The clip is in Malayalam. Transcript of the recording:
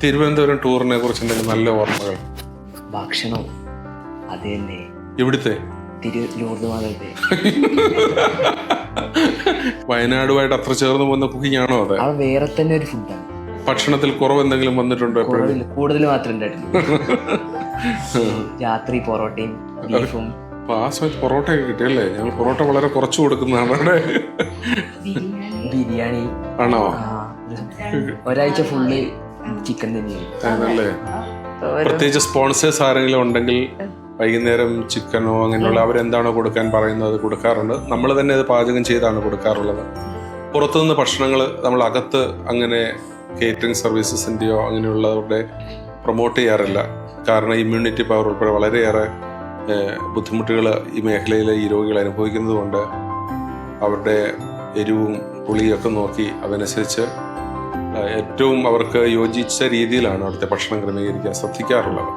തിരുവനന്തപുരം ടൂറിനെ കുറിച്ച് എന്തെങ്കിലും നല്ല ഓർമ്മകൾ? ഭക്ഷണം അത് തന്നെ. ഇവിടുത്തെ ലൂർദ് മാതാവിന്റെ വയനാടുമായിട്ട് അത്ര ചേർന്ന് പോകുന്ന കുക്കിംഗ് ആണോ? അതെ, അത് വേറെ തന്നെ ഒരു ഫുഡാണ്. ഭക്ഷണത്തിൽ കുറവ് എന്തെങ്കിലും വന്നിട്ടുണ്ടോ? കൂടുതൽ മാത്രമേ ഉണ്ടായിട്ടുള്ളൂ. രാത്രി പൊറോട്ടയും ബീഫും. ആ സമയത്ത് പൊറോട്ടയൊക്കെ കിട്ടിയല്ലേ? ഞങ്ങൾ പൊറോട്ട വളരെ കുറച്ച് കൊടുക്കുന്നതാണ് അവിടെ. ബിരിയാണി ആണോ? ഒരാഴ്ച ഫുള്ള് ചിക്കൻ തന്നെയാണ്. ആണല്ലേ? പ്രത്യേകിച്ച് സ്പോൺസേഴ്സ് ആരെങ്കിലും ഉണ്ടെങ്കിൽ വൈകുന്നേരം ചിക്കനോ അങ്ങനെയുള്ള അവരെന്താണോ കൊടുക്കാൻ പറയുന്നത് അത് കൊടുക്കാറുണ്ട്. നമ്മൾ തന്നെ അത് പാചകം ചെയ്താണ് കൊടുക്കാറുള്ളത്. പുറത്തുനിന്ന് ഭക്ഷണങ്ങൾ നമ്മൾ അകത്ത് അങ്ങനെ കേറ്ററിംഗ് സർവീസസിൻ്റെയോ അങ്ങനെയുള്ളവരുടെ പ്രൊമോട്ട് ചെയ്യാറില്ല. കാരണം ഇമ്മ്യൂണിറ്റി പവർ ഉൾപ്പെടെ വളരെയേറെ ബുദ്ധിമുട്ടുകൾ ഈ മേഖലയിലെ ഈ രോഗികൾ അനുഭവിക്കുന്നത് കൊണ്ട് അവരുടെ എരിവും പുളിയൊക്കെ നോക്കി അതനുസരിച്ച് ഏറ്റവും അവർക്ക് യോജിച്ച രീതിയിലാണ് അവിടുത്തെ ഭക്ഷണം ക്രമീകരിക്കാൻ ശ്രദ്ധിക്കാറുള്ളത്.